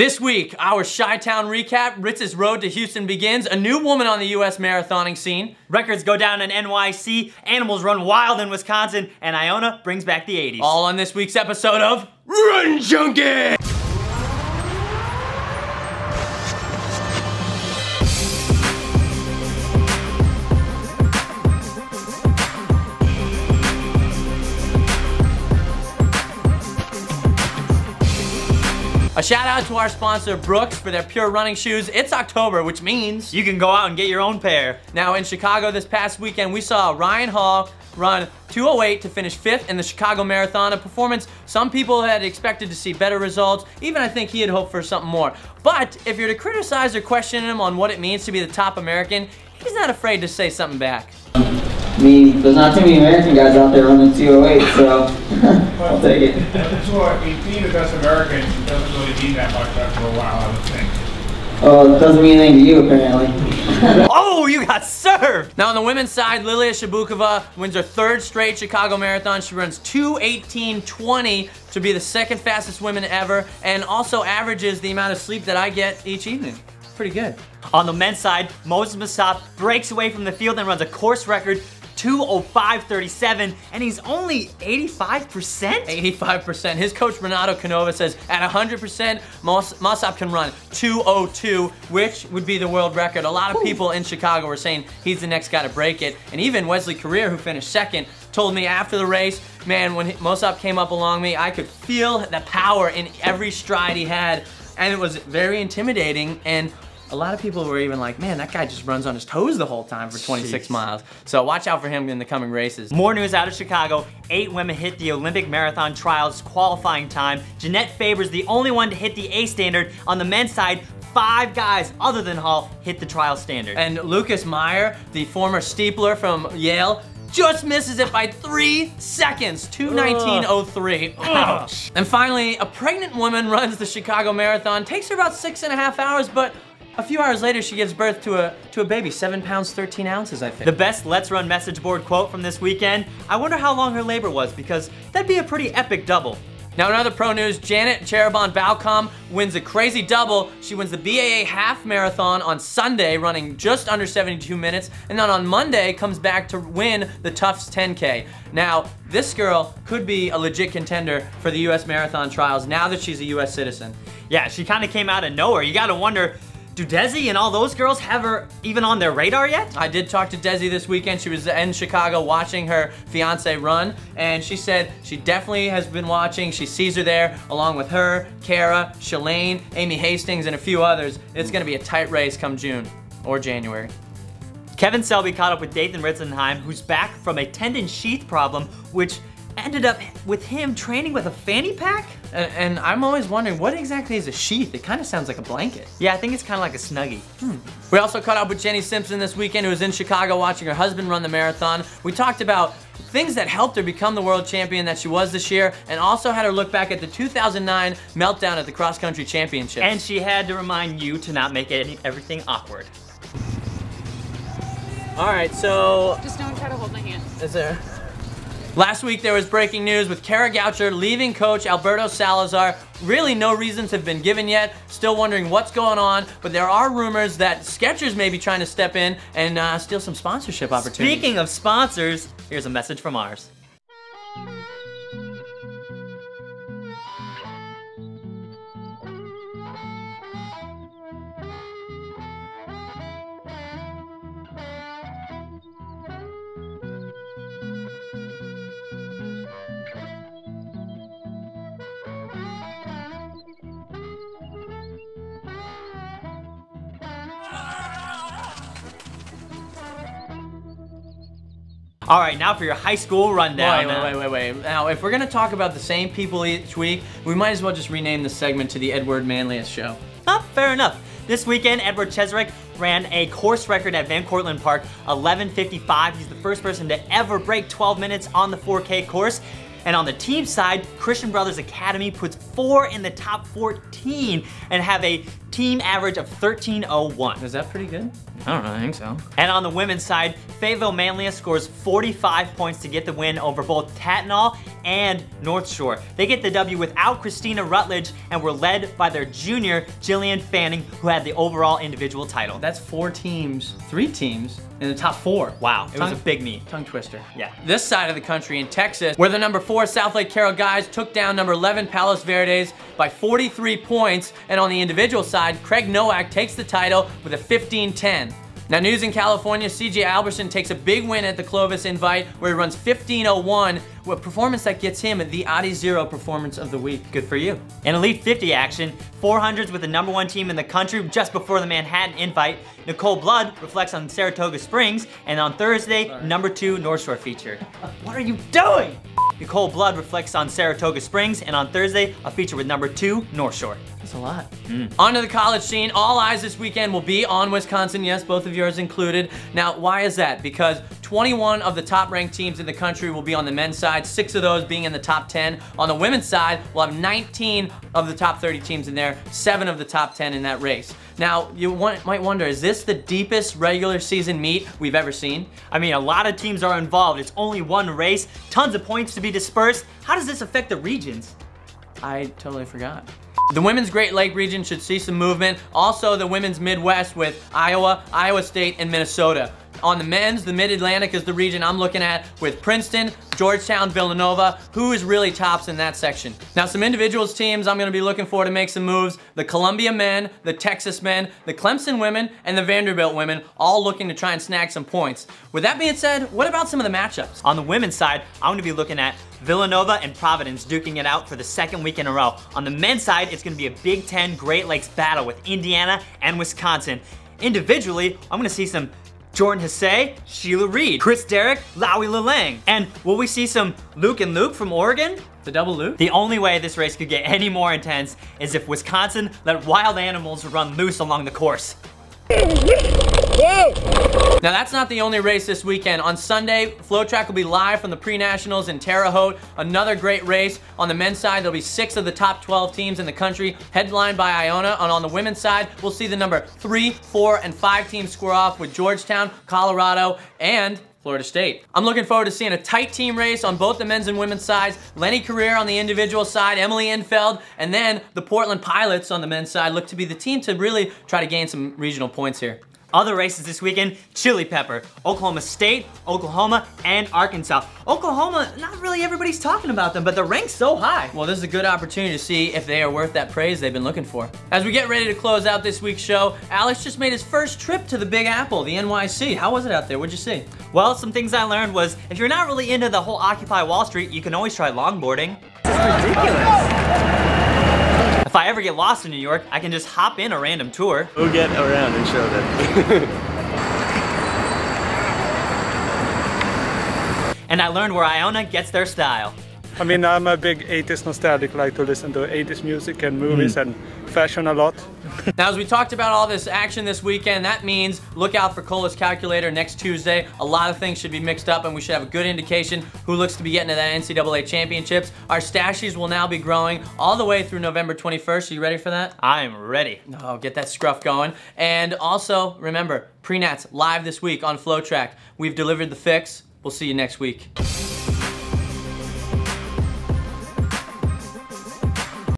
This week, our Chi-Town recap, Ritz's road to Houston begins, a new woman on the US marathoning scene. Records go down in NYC, animals run wild in Wisconsin, and Iona brings back the 80s. All on this week's episode of Run Junkie! A shout out to our sponsor Brooks for their pure running shoes. It's October, which means you can go out and get your own pair. Now in Chicago this past weekend, we saw Ryan Hall run 2:08 to finish 5th in the Chicago Marathon, a performance some people had expected to see better results. Even I think he had hoped for something more. But if you're to criticize or question him on what it means to be the top American, he's not afraid to say something back. I mean, there's not too many American guys out there running 2:08, so I'll take it. Being the best American doesn't really mean that much after a while, I would think. Oh, it doesn't mean anything to you, apparently. Oh, you got served! Now on the women's side, Lilia Shabukova wins her 3rd straight Chicago Marathon. She runs 2:18:20 to be the 2nd fastest woman ever, and also averages the amount of sleep that I get each evening. Pretty good. On the men's side, Moses Massap breaks away from the field and runs a course record 2:05:37, and he's only 85%? 85%. His coach Renato Canova says at 100%, Massap can run 2:02, which would be the world record. A lot of people in Chicago were saying he's the next guy to break it, and even Wesley Career, who finished 2nd, told me after the race, man, when Massap came up along me, I could feel the power in every stride he had, and it was very intimidating. And a lot of people were even like, man, that guy just runs on his toes the whole time for 26 miles. So watch out for him in the coming races. More news out of Chicago. 8 women hit the Olympic marathon trials qualifying time. Jeanette Faber's the only one to hit the A standard. On the men's side, 5 guys other than Hall hit the trial standard. And Lucas Meyer, the former steepler from Yale, just misses it by 3 seconds, 2:19:03. Ouch. And finally, a pregnant woman runs the Chicago Marathon. Takes her about 6.5 hours, but a few hours later, she gives birth to a baby, 7 pounds, 13 ounces, I think. The best Let's Run message board quote from this weekend, I wonder how long her labor was, because that'd be a pretty epic double. Now in other pro news, Janet Cherubon-Balcom wins a crazy double. She wins the BAA half marathon on Sunday, running just under 72 minutes, and then on Monday comes back to win the Tufts 10K. Now, this girl could be a legit contender for the US Marathon Trials now that she's a US citizen. Yeah, she kind of came out of nowhere. You gotta wonder, do Desi and all those girls have her even on their radar yet? I did talk to Desi this weekend. She was in Chicago watching her fiance run, and she said she definitely has been watching. She sees her there along with her, Kara, Shalane, Amy Hastings, and a few others. It's gonna be a tight race come June or January. Kevin Selby caught up with Dathan Ritzenheim, who's back from a tendon sheath problem, which ended up with him training with a fanny pack? And I'm always wondering, what exactly is a sheath? It kind of sounds like a blanket. Yeah, I think it's kind of like a Snuggie. We also caught up with Jenny Simpson this weekend, who was in Chicago watching her husband run the marathon. We talked about things that helped her become the world champion that she was this year, and also had her look back at the 2009 meltdown at the cross country championships. And she had to remind you to not make everything awkward. All right, so Just don't try to hold my hand. is there? Last week there was breaking news with Kara Goucher leaving coach Alberto Salazar. Really no reasons have been given yet. Still wondering what's going on, but there are rumors that Skechers may be trying to step in and steal some sponsorship opportunities. Speaking of sponsors, here's a message from ours. All right, now for your high school rundown. Wait. Now, if we're gonna talk about the same people each week, we might as well just rename the segment to the Edward Manlius Show. Fair enough. This weekend, Edward Cheserek ran a course record at Van Cortlandt Park, 11:55. He's the first person to ever break 12 minutes on the 4K course. And on the team side, Christian Brothers Academy puts 4 in the top 14 and have a team average of 13:01. Is that pretty good? I don't know, I think so. And on the women's side, Fayetteville Manlius scores 45 points to get the win over both Tatnall and North Shore. They get the W without Christina Rutledge and were led by their junior, Jillian Fanning, who had the overall individual title. That's 3 teams in the top 4. Wow, it was a big meet. Tongue twister. Yeah. This side of the country in Texas, where the number 4 South Lake Carroll guys took down number 11 Palos Verdes by 43 points. And on the individual side, Craig Nowak takes the title with a 15-10. Now, news in California, CJ Alberson takes a big win at the Clovis Invite where he runs 15:01, a performance that gets him the Adi Zero Performance of the Week. Good for you. In Elite 50 action, 400s with the number 1 team in the country just before the Manhattan Invite, Nicole Blood reflects on Saratoga Springs, and on Thursday, number 2 North Shore feature. What are you doing? Nicole Blood reflects on Saratoga Springs, and on Thursday, a feature with number 2 North Shore. That's a lot. On to the college scene. All eyes this weekend will be on Wisconsin. Yes, both of yours included. Now, why is that? Because 21 of the top-ranked teams in the country will be on the men's side, 6 of those being in the top 10. On the women's side, we'll have 19 of the top 30 teams in there, 7 of the top 10 in that race. Now, you might wonder, is this the deepest regular season meet we've ever seen? I mean, a lot of teams are involved. It's only one race, tons of points to be dispersed. How does this affect the regions? I totally forgot. The women's Great Lake region should see some movement. Also, the women's Midwest with Iowa, Iowa State, and Minnesota. On the men's, the Mid-Atlantic is the region I'm looking at with Princeton, Georgetown, Villanova. Who is really tops in that section? Now, some individuals teams I'm gonna be looking for to make some moves. The Columbia men, the Texas men, the Clemson women, and the Vanderbilt women, all looking to try and snag some points. With that being said, what about some of the matchups? On the women's side, I'm gonna be looking at Villanova and Providence duking it out for the 2nd week in a row. On the men's side, it's gonna be a Big Ten Great Lakes battle with Indiana and Wisconsin. Individually, I'm gonna see some Jordan Hesse, Sheila Reed, Chris Derrick, Lowie Lalang. And will we see some Luke and Luke from Oregon? The double loop? The only way this race could get any more intense is if Wisconsin let wild animals run loose along the course. Now, that's not the only race this weekend. On Sunday, Flow Track will be live from the pre-nationals in Terre Haute. Another great race. On the men's side, there'll be 6 of the top 12 teams in the country, headlined by Iona. And on the women's side, we'll see the number 3, 4, and 5 teams square off with Georgetown, Colorado, and Florida State. I'm looking forward to seeing a tight team race on both the men's and women's sides. Lenny Carrier on the individual side, Emily Infeld, and then the Portland Pilots on the men's side look to be the team to really try to gain some regional points here. Other races this weekend, Chili Pepper, Oklahoma State, Oklahoma, and Arkansas. Oklahoma, not really everybody's talking about them, but they're ranked so high. Well, this is a good opportunity to see if they are worth that praise they've been looking for. As we get ready to close out this week's show, Alex just made his first trip to the Big Apple, the NYC. How was it out there? What'd you see? Well, some things I learned was, if you're not really into the whole Occupy Wall Street, you can always try longboarding. This is ridiculous. If I ever get lost in New York, I can just hop in a random tour. We'll get around and show them. And I learned where Iona gets their style. I mean, I'm a big 80s nostalgic, like to listen to 80s music and movies and fashion a lot. Now, as we talked about all this action this weekend, that means look out for Cola's calculator next Tuesday. A lot of things should be mixed up and we should have a good indication who looks to be getting to that NCAA championships. Our stashes will now be growing all the way through November 21st. Are you ready for that? I'm ready. Oh, get that scruff going. And also, remember, Prenats live this week on Flow Track. We've delivered the fix. We'll see you next week.